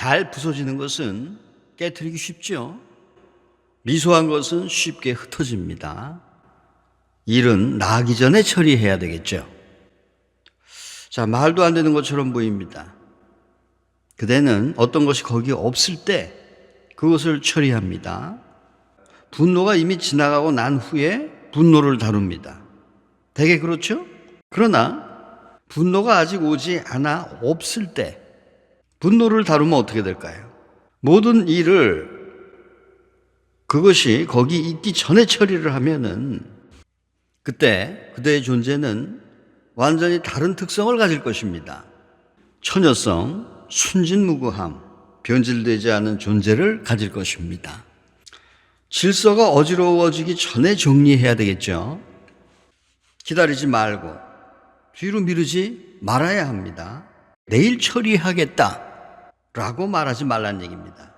잘 부서지는 것은 깨트리기 쉽죠. 미소한 것은 쉽게 흩어집니다. 일은 나기 전에 처리해야 되겠죠. 자, 말도 안 되는 것처럼 보입니다. 그대는 어떤 것이 거기 없을 때 그것을 처리합니다. 분노가 이미 지나가고 난 후에 분노를 다룹니다. 되게 그렇죠? 그러나 분노가 아직 오지 않아 없을 때 분노를 다루면 어떻게 될까요? 모든 일을 그것이 거기 있기 전에 처리를 하면은 그때 그대의 존재는 완전히 다른 특성을 가질 것입니다. 처녀성, 순진무구함, 변질되지 않은 존재를 가질 것입니다. 질서가 어지러워지기 전에 정리해야 되겠죠. 기다리지 말고 뒤로 미루지 말아야 합니다. 내일 처리하겠다 라고 말하지 말란 얘기입니다.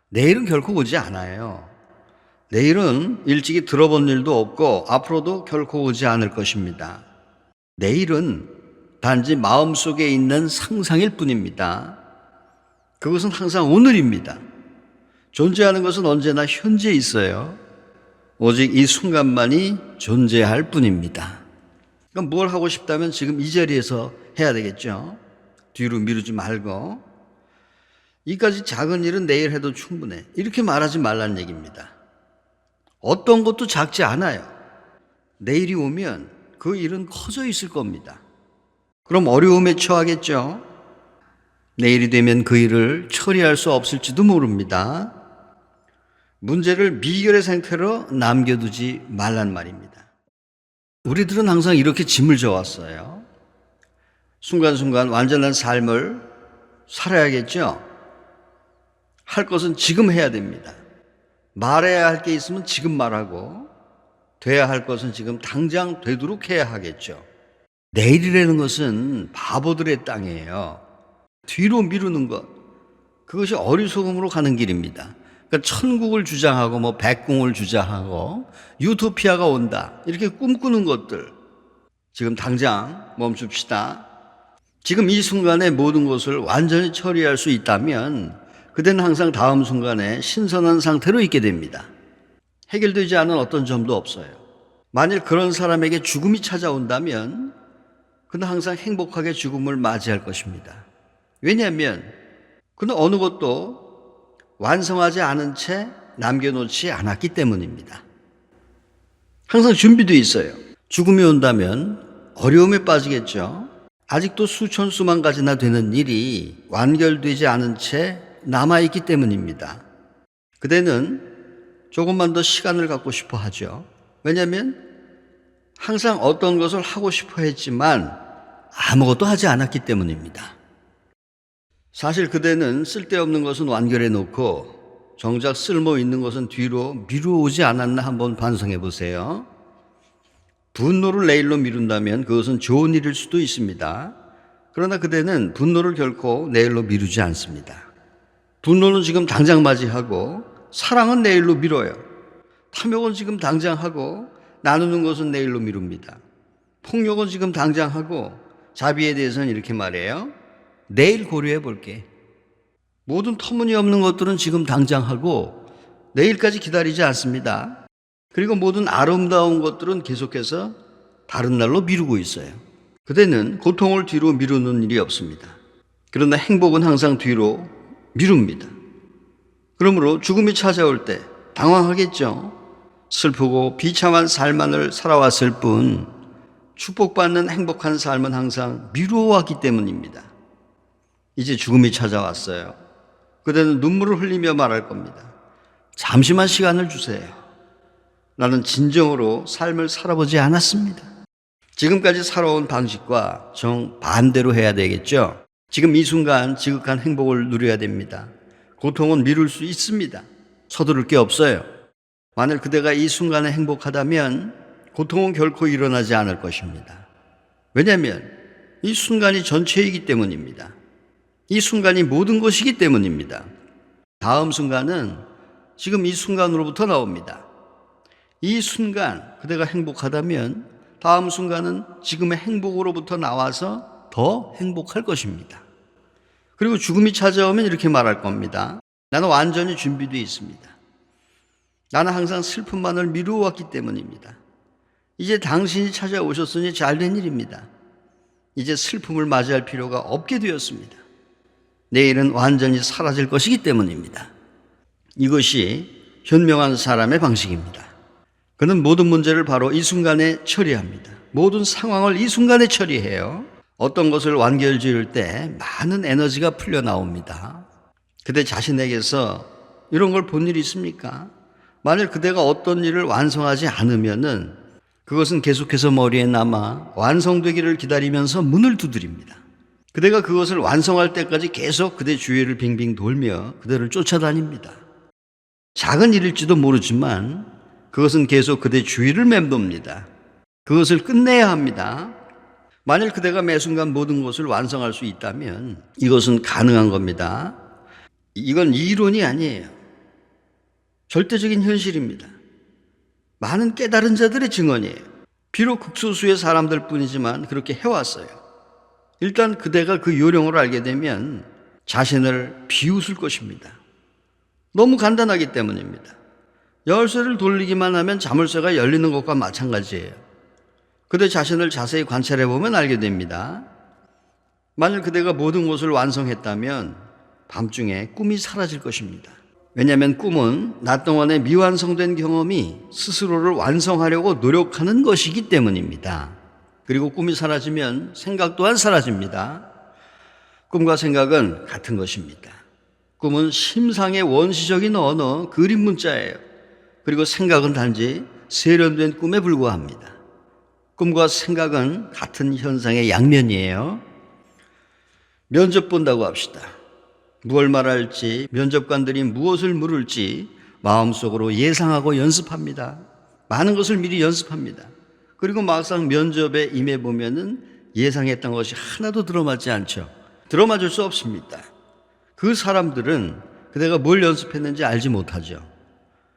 내일은 결코 오지 않아요. 내일은 일찍이 들어본 일도 없고 앞으로도 결코 오지 않을 것입니다. 내일은 단지 마음속에 있는 상상일 뿐입니다. 그것은 항상 오늘입니다. 존재하는 것은 언제나 현재에 있어요. 오직 이 순간만이 존재할 뿐입니다. 그럼 뭘 하고 싶다면 지금 이 자리에서 해야 되겠죠. 뒤로 미루지 말고 이까지 작은 일은 내일 해도 충분해. 이렇게 말하지 말라는 얘기입니다. 어떤 것도 작지 않아요. 내일이 오면 그 일은 커져 있을 겁니다. 그럼 어려움에 처하겠죠. 내일이 되면 그 일을 처리할 수 없을지도 모릅니다. 문제를 미결의 상태로 남겨두지 말란 말입니다. 우리들은 항상 이렇게 짐을 져왔어요. 순간순간 완전한 삶을 살아야겠죠. 할 것은 지금 해야 됩니다. 말해야 할 게 있으면 지금 말하고 돼야 할 것은 지금 당장 되도록 해야 하겠죠. 내일이라는 것은 바보들의 땅이에요. 뒤로 미루는 것, 그것이 어리석음으로 가는 길입니다. 그러니까 천국을 주장하고 백궁을 주장하고 유토피아가 온다 이렇게 꿈꾸는 것들 지금 당장 멈춥시다. 지금 이 순간에 모든 것을 완전히 처리할 수 있다면 그대는 항상 다음 순간에 신선한 상태로 있게 됩니다. 해결되지 않은 어떤 점도 없어요. 만일 그런 사람에게 죽음이 찾아온다면 그는 항상 행복하게 죽음을 맞이할 것입니다. 왜냐하면 그는 어느 것도 완성하지 않은 채 남겨놓지 않았기 때문입니다. 항상 준비되어 있어요. 죽음이 온다면 어려움에 빠지겠죠. 아직도 수천 수만 가지나 되는 일이 완결되지 않은 채 남아있기 때문입니다. 그대는 조금만 더 시간을 갖고 싶어 하죠. 왜냐하면 항상 어떤 것을 하고 싶어 했지만 아무것도 하지 않았기 때문입니다. 사실 그대는 쓸데없는 것은 완결해 놓고 정작 쓸모 있는 것은 뒤로 미루어오지 않았나 한번 반성해 보세요. 분노를 내일로 미룬다면 그것은 좋은 일일 수도 있습니다. 그러나 그대는 분노를 결코 내일로 미루지 않습니다. 분노는 지금 당장 맞이하고 사랑은 내일로 미뤄요. 탐욕은 지금 당장 하고 나누는 것은 내일로 미룹니다. 폭력은 지금 당장 하고 자비에 대해서는 이렇게 말해요. 내일 고려해 볼게. 모든 터무니없는 것들은 지금 당장 하고 내일까지 기다리지 않습니다. 그리고 모든 아름다운 것들은 계속해서 다른 날로 미루고 있어요. 그대는 고통을 뒤로 미루는 일이 없습니다. 그러나 행복은 항상 뒤로 미룹니다. 그러므로 죽음이 찾아올 때 당황하겠죠. 슬프고 비참한 삶만을 살아왔을 뿐 축복받는 행복한 삶은 항상 미루어왔기 때문입니다. 이제 죽음이 찾아왔어요. 그대는 눈물을 흘리며 말할 겁니다. 잠시만 시간을 주세요. 나는 진정으로 삶을 살아보지 않았습니다. 지금까지 살아온 방식과 정반대로 해야 되겠죠. 지금 이 순간 지극한 행복을 누려야 됩니다. 고통은 미룰 수 있습니다. 서두를 게 없어요. 만일 그대가 이 순간에 행복하다면 고통은 결코 일어나지 않을 것입니다. 왜냐하면 이 순간이 전체이기 때문입니다. 이 순간이 모든 것이기 때문입니다. 다음 순간은 지금 이 순간으로부터 나옵니다. 이 순간 그대가 행복하다면 다음 순간은 지금의 행복으로부터 나와서 더 행복할 것입니다. 그리고 죽음이 찾아오면 이렇게 말할 겁니다. 나는 완전히 준비되어 있습니다. 나는 항상 슬픔만을 미루어왔기 때문입니다. 이제 당신이 찾아오셨으니 잘된 일입니다. 이제 슬픔을 맞이할 필요가 없게 되었습니다. 내일은 완전히 사라질 것이기 때문입니다. 이것이 현명한 사람의 방식입니다. 그는 모든 문제를 바로 이 순간에 처리합니다. 모든 상황을 이 순간에 처리해요. 어떤 것을 완결 지을 때 많은 에너지가 풀려 나옵니다. 그대 자신에게서 이런 걸 본 일이 있습니까? 만일 그대가 어떤 일을 완성하지 않으면은 그것은 계속해서 머리에 남아 완성되기를 기다리면서 문을 두드립니다. 그대가 그것을 완성할 때까지 계속 그대 주위를 빙빙 돌며 그대를 쫓아다닙니다. 작은 일일지도 모르지만 그것은 계속 그대 주위를 맴돕니다. 그것을 끝내야 합니다. 만일 그대가 매 순간 모든 것을 완성할 수 있다면 이것은 가능한 겁니다. 이건 이론이 아니에요. 절대적인 현실입니다. 많은 깨달은 자들의 증언이에요. 비록 극소수의 사람들 뿐이지만 그렇게 해왔어요. 일단 그대가 그 요령을 알게 되면 자신을 비웃을 것입니다. 너무 간단하기 때문입니다. 열쇠를 돌리기만 하면 자물쇠가 열리는 것과 마찬가지예요. 그대 자신을 자세히 관찰해 보면 알게 됩니다. 만일 그대가 모든 것을 완성했다면 밤중에 꿈이 사라질 것입니다. 왜냐하면 꿈은 낮 동안의 미완성된 경험이 스스로를 완성하려고 노력하는 것이기 때문입니다. 그리고 꿈이 사라지면 생각 또한 사라집니다. 꿈과 생각은 같은 것입니다. 꿈은 심상의 원시적인 언어, 그림 문자예요. 그리고 생각은 단지 세련된 꿈에 불과합니다. 꿈과 생각은 같은 현상의 양면이에요. 면접 본다고 합시다. 무엇을 말할지, 면접관들이 무엇을 물을지 마음속으로 예상하고 연습합니다. 많은 것을 미리 연습합니다. 그리고 막상 면접에 임해보면은 예상했던 것이 하나도 들어맞지 않죠. 들어맞을 수 없습니다. 그 사람들은 그대가 뭘 연습했는지 알지 못하죠.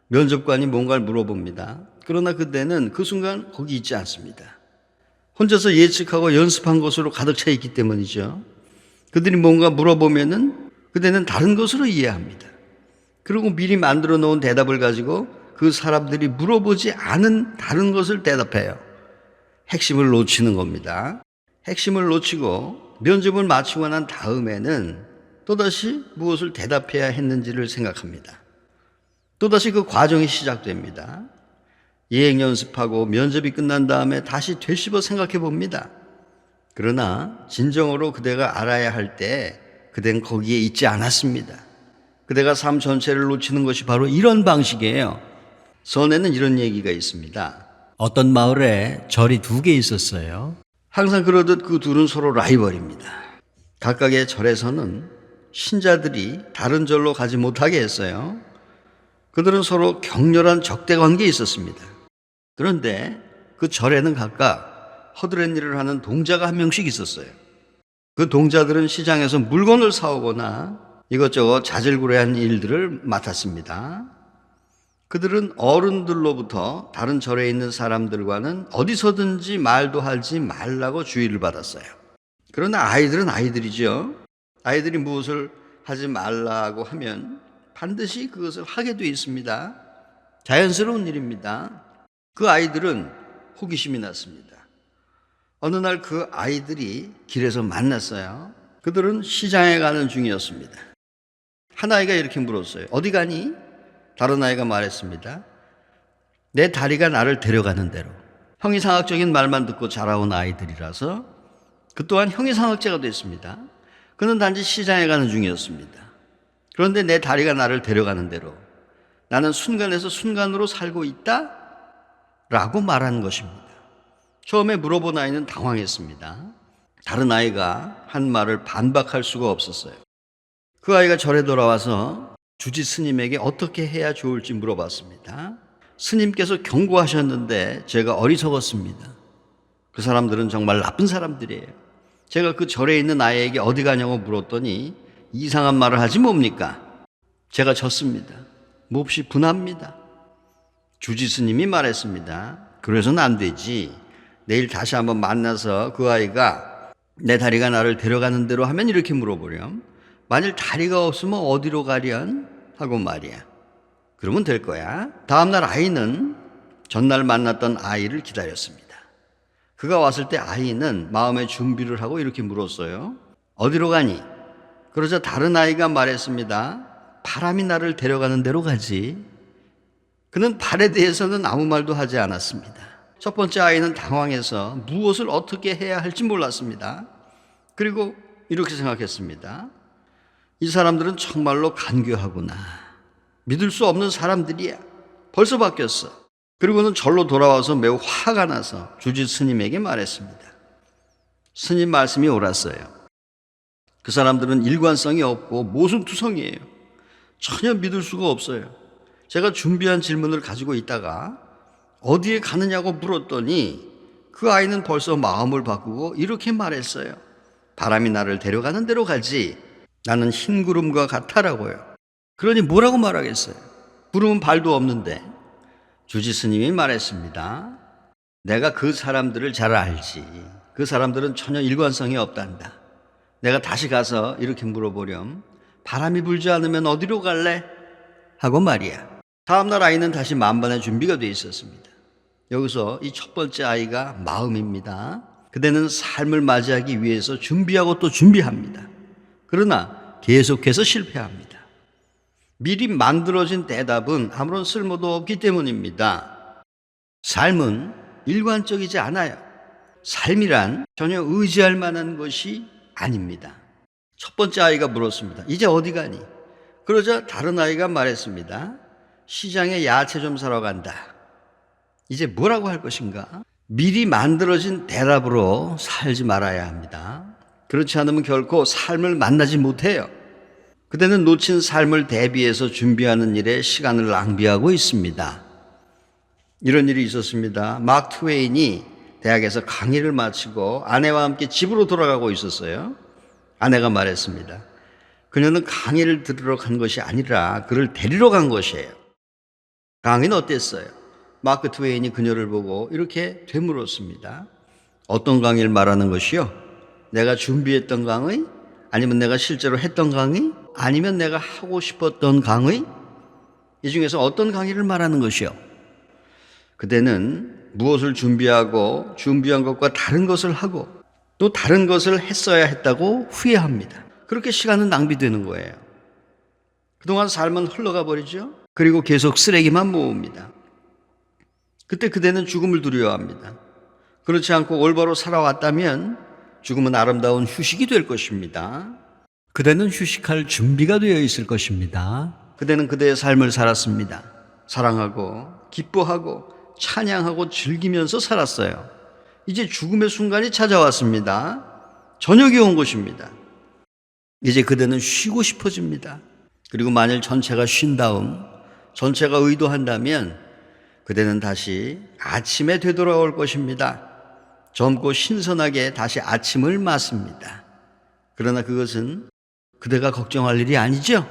면접관이 뭔가를 물어봅니다. 그러나 그대는 그 순간 거기 있지 않습니다. 혼자서 예측하고 연습한 것으로 가득 차 있기 때문이죠. 그들이 뭔가 물어보면은 그대는 다른 것으로 이해합니다. 그리고 미리 만들어 놓은 대답을 가지고 그 사람들이 물어보지 않은 다른 것을 대답해요. 핵심을 놓치는 겁니다. 핵심을 놓치고 면접을 마치고 난 다음에는 또다시 무엇을 대답해야 했는지를 생각합니다. 또다시 그 과정이 시작됩니다. 예행 연습하고 면접이 끝난 다음에 다시 되씹어 생각해 봅니다. 그러나 진정으로 그대가 알아야 할 때 그댄 거기에 있지 않았습니다. 그대가 삶 전체를 놓치는 것이 바로 이런 방식이에요. 선에는 이런 얘기가 있습니다. 어떤 마을에 절이 2개 있었어요. 항상 그러듯 그 둘은 서로 라이벌입니다. 각각의 절에서는 신자들이 다른 절로 가지 못하게 했어요. 그들은 서로 격렬한 적대 관계에 있었습니다. 그런데 그 절에는 각각 허드렛 일을 하는 동자가 한 명씩 있었어요. 그 동자들은 시장에서 물건을 사오거나 이것저것 자질구레한 일들을 맡았습니다. 그들은 어른들로부터 다른 절에 있는 사람들과는 어디서든지 말도 하지 말라고 주의를 받았어요. 그러나 아이들은 아이들이죠. 아이들이 무엇을 하지 말라고 하면 반드시 그것을 하게 돼 있습니다. 자연스러운 일입니다. 그 아이들은 호기심이 났습니다. 어느 날 그 아이들이 길에서 만났어요. 그들은 시장에 가는 중이었습니다. 한 아이가 이렇게 물었어요. 어디 가니? 다른 아이가 말했습니다. 내 다리가 나를 데려가는 대로. 형이상학적인 말만 듣고 자라온 아이들이라서 그 또한 형이상학자가 됐습니다. 그는 단지 시장에 가는 중이었습니다. 그런데 내 다리가 나를 데려가는 대로 나는 순간에서 순간으로 살고 있다? 라고 말하는 것입니다. 처음에 물어본 아이는 당황했습니다. 다른 아이가 한 말을 반박할 수가 없었어요. 그 아이가 절에 돌아와서 주지 스님에게 어떻게 해야 좋을지 물어봤습니다. 스님께서 경고하셨는데 제가 어리석었습니다. 그 사람들은 정말 나쁜 사람들이에요. 제가 그 절에 있는 아이에게 어디 가냐고 물었더니 이상한 말을 하지 뭡니까? 제가 졌습니다. 몹시 분합니다. 주지 스님이 말했습니다. 그래서는 안 되지. 내일 다시 한번 만나서 그 아이가 내 다리가 나를 데려가는 대로 하면 이렇게 물어보렴. 만일 다리가 없으면 어디로 가련? 하고 말이야. 그러면 될 거야. 다음날 아이는 전날 만났던 아이를 기다렸습니다. 그가 왔을 때 아이는 마음의 준비를 하고 이렇게 물었어요. 어디로 가니? 그러자 다른 아이가 말했습니다. 바람이 나를 데려가는 데로 가지. 그는 발에 대해서는 아무 말도 하지 않았습니다. 첫 번째 아이는 당황해서 무엇을 어떻게 해야 할지 몰랐습니다. 그리고 이렇게 생각했습니다. 이 사람들은 정말로 간교하구나. 믿을 수 없는 사람들이야. 벌써 바뀌었어. 그리고는 절로 돌아와서 매우 화가 나서 주지 스님에게 말했습니다. 스님 말씀이 옳았어요. 그 사람들은 일관성이 없고 모순투성이에요. 전혀 믿을 수가 없어요. 제가 준비한 질문을 가지고 있다가 어디에 가느냐고 물었더니 그 아이는 벌써 마음을 바꾸고 이렇게 말했어요. 바람이 나를 데려가는 데로 가지. 나는 흰 구름과 같아라고요. 그러니 뭐라고 말하겠어요? 구름은 발도 없는데. 주지 스님이 말했습니다. 내가 그 사람들을 잘 알지. 그 사람들은 전혀 일관성이 없단다. 내가 다시 가서 이렇게 물어보렴. 바람이 불지 않으면 어디로 갈래? 하고 말이야. 다음날 아이는 다시 만반의 준비가 돼 있었습니다. 여기서 이 첫 번째 아이가 마음입니다. 그대는 삶을 맞이하기 위해서 준비하고 또 준비합니다. 그러나 계속해서 실패합니다. 미리 만들어진 대답은 아무런 쓸모도 없기 때문입니다. 삶은 일관적이지 않아요. 삶이란 전혀 의지할 만한 것이 아닙니다. 첫 번째 아이가 물었습니다. 이제 어디 가니? 그러자 다른 아이가 말했습니다. 시장에 야채 좀 사러 간다. 이제 뭐라고 할 것인가? 미리 만들어진 대답으로 살지 말아야 합니다. 그렇지 않으면 결코 삶을 만나지 못해요. 그대는 놓친 삶을 대비해서 준비하는 일에 시간을 낭비하고 있습니다. 이런 일이 있었습니다. 마크 트웨인이 대학에서 강의를 마치고 아내와 함께 집으로 돌아가고 있었어요. 아내가 말했습니다. 그녀는 강의를 들으러 간 것이 아니라 그를 데리러 간 것이에요. 강의는 어땠어요? 마크 트웨인이 그녀를 보고 이렇게 되물었습니다. 어떤 강의를 말하는 것이요? 내가 준비했던 강의? 아니면 내가 실제로 했던 강의? 아니면 내가 하고 싶었던 강의? 이 중에서 어떤 강의를 말하는 것이요? 그대는 무엇을 준비하고 준비한 것과 다른 것을 하고 또 다른 것을 했어야 했다고 후회합니다. 그렇게 시간은 낭비되는 거예요. 그동안 삶은 흘러가 버리죠. 그리고 계속 쓰레기만 모읍니다. 그때 그대는 죽음을 두려워합니다. 그렇지 않고 올바로 살아왔다면 죽음은 아름다운 휴식이 될 것입니다. 그대는 휴식할 준비가 되어 있을 것입니다. 그대는 그대의 삶을 살았습니다. 사랑하고 기뻐하고 찬양하고 즐기면서 살았어요. 이제 죽음의 순간이 찾아왔습니다. 저녁이 온 것입니다. 이제 그대는 쉬고 싶어집니다. 그리고 만일 전체가 쉰 다음 전체가 의도한다면 그대는 다시 아침에 되돌아올 것입니다. 젊고 신선하게 다시 아침을 맞습니다. 그러나 그것은 그대가 걱정할 일이 아니죠.